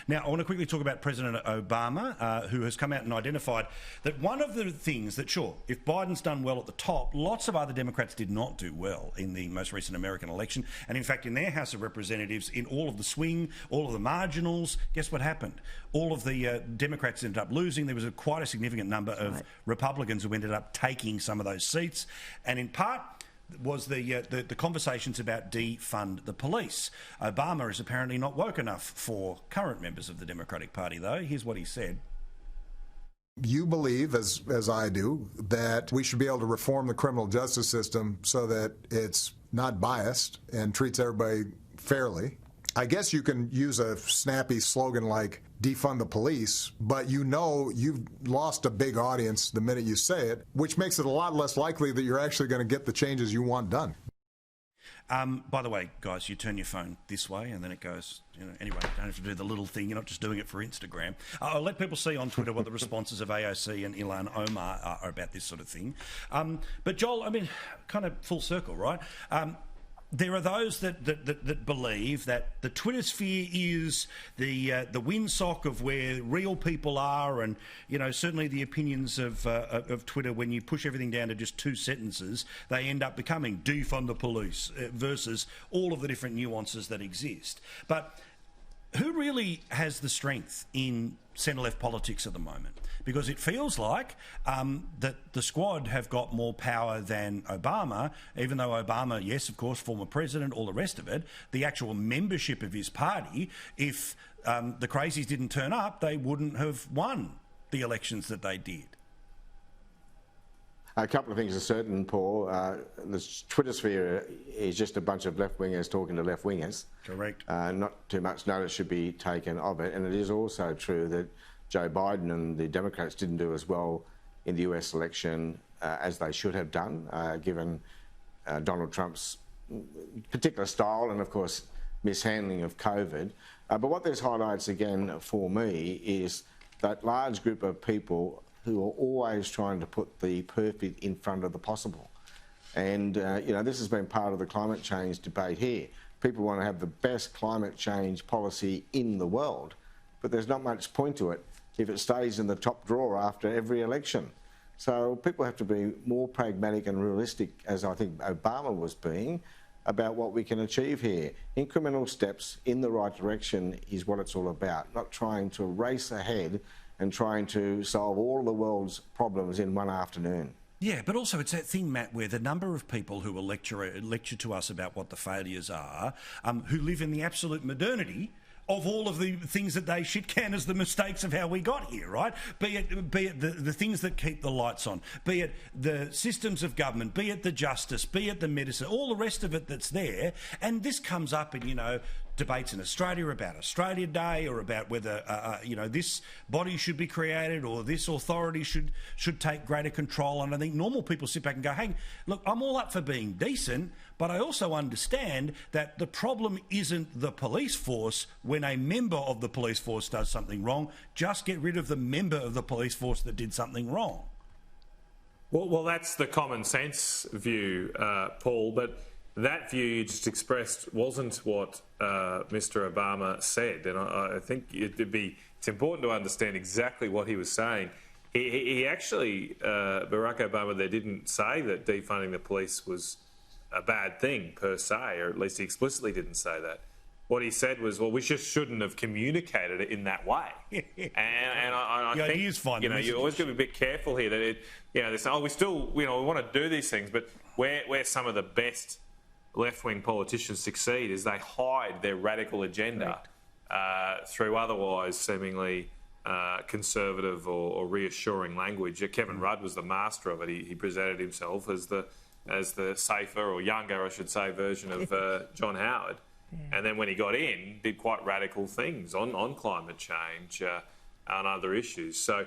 Now, I want to quickly talk about President Obama, who has come out and identified that one of the things that, sure, if Biden's done well at the top, lots of other Democrats did not do well in the most recent American election. And in fact, in their House of Representatives, in all of the swing, all of the marginals, guess what happened? All of the Democrats ended up losing. There was quite a significant number of Republicans who ended up taking some of those seats. And in part was the conversations about defund the police. Obama is apparently not woke enough for current members of the Democratic Party, though. Here's what he said. You believe, as I do, that we should be able to reform the criminal justice system so that it's not biased and treats everybody fairly. I guess you can use a snappy slogan like defund the police, but you know you've lost a big audience the minute you say it, which makes it a lot less likely that you're actually going to get the changes you want done. By the way, guys, you turn your phone this way and then it goes, anyway, you don't have to do the little thing. You're not just doing it for Instagram. I'll let people see on Twitter what the responses of AOC and Ilhan Omar are about this sort of thing. But Joel, I mean, kind of full circle, right? There are those that believe that the Twitter sphere is the windsock of where real people are, and certainly the opinions of Twitter, when you push everything down to just 2 sentences, they end up becoming defund the police versus all of the different nuances that exist. But who really has the strength in centre-left politics at the moment? Because it feels like that the Squad have got more power than Obama, even though Obama, yes, of course, former president, all the rest of it, the actual membership of his party, if the crazies didn't turn up, they wouldn't have won the elections that they did. A couple of things are certain, Paul. The Twitter sphere is just a bunch of left-wingers talking to left-wingers. Correct. Not too much notice should be taken of it. And it is also true that Joe Biden and the Democrats didn't do as well in the US election as they should have done, given Donald Trump's particular style and, of course, mishandling of COVID. But what this highlights again for me is that large group of people who are always trying to put the perfect in front of the possible. And, this has been part of the climate change debate here. People want to have the best climate change policy in the world, but there's not much point to it if it stays in the top drawer after every election. So people have to be more pragmatic and realistic, as I think Obama was being, about what we can achieve here. Incremental steps in the right direction is what it's all about, not trying to race ahead and trying to solve all of the world's problems in one afternoon. Yeah, but also it's that thing, Matt, where the number of people who will lecture to us about what the failures are, who live in the absolute modernity of all of the things that they shit can as the mistakes of how we got here, right? Be it the things that keep the lights on, be it the systems of government, be it the justice, be it the medicine, all the rest of it that's there. And this comes up in, debates in Australia about Australia Day, or about whether this body should be created or this authority should take greater control. And I think normal people sit back and go, hey, look, I'm all up for being decent, but I also understand that the problem isn't the police force when a member of the police force does something wrong. Just get rid of the member of the police force that did something wrong. Well, that's the common sense view, Paul, but that view you just expressed wasn't what Mr. Obama said, and I think it's important to understand exactly what he was saying. He actually, Barack Obama there didn't say that defunding the police was a bad thing per se, or at least he explicitly didn't say that. What he said was, well, we just shouldn't have communicated it in that way. and I think, you always got to be a bit careful here that they say, we still, we want to do these things, but where some of the best left-wing politicians succeed is they hide their radical agenda through otherwise seemingly conservative or reassuring language. Kevin Rudd was the master of it. He presented himself as the safer, or younger, I should say, version of John Howard. Yeah. And then when he got in, did quite radical things on climate change and other issues. So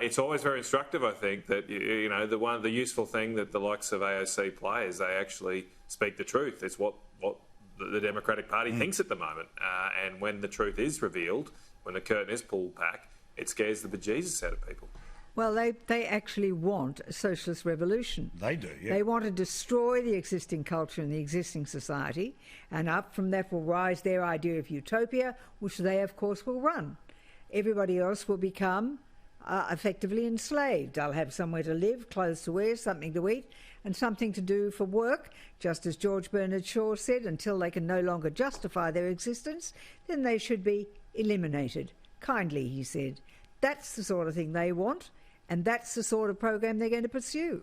it's always very instructive, I think, that the useful thing that the likes of AOC play is they actually speak the truth. It's what the Democratic Party thinks at the moment. And when the truth is revealed, when the curtain is pulled back, it scares the bejesus out of people. Well, they actually want a socialist revolution. They do, yeah. They want to destroy the existing culture and the existing society, and up from that will rise their idea of utopia, which they, of course, will run. Everybody else will become effectively enslaved. They'll have somewhere to live, clothes to wear, something to eat, and something to do for work. Just as George Bernard Shaw said, until they can no longer justify their existence, then they should be eliminated. Kindly, he said. That's the sort of thing they want, and that's the sort of program they're going to pursue.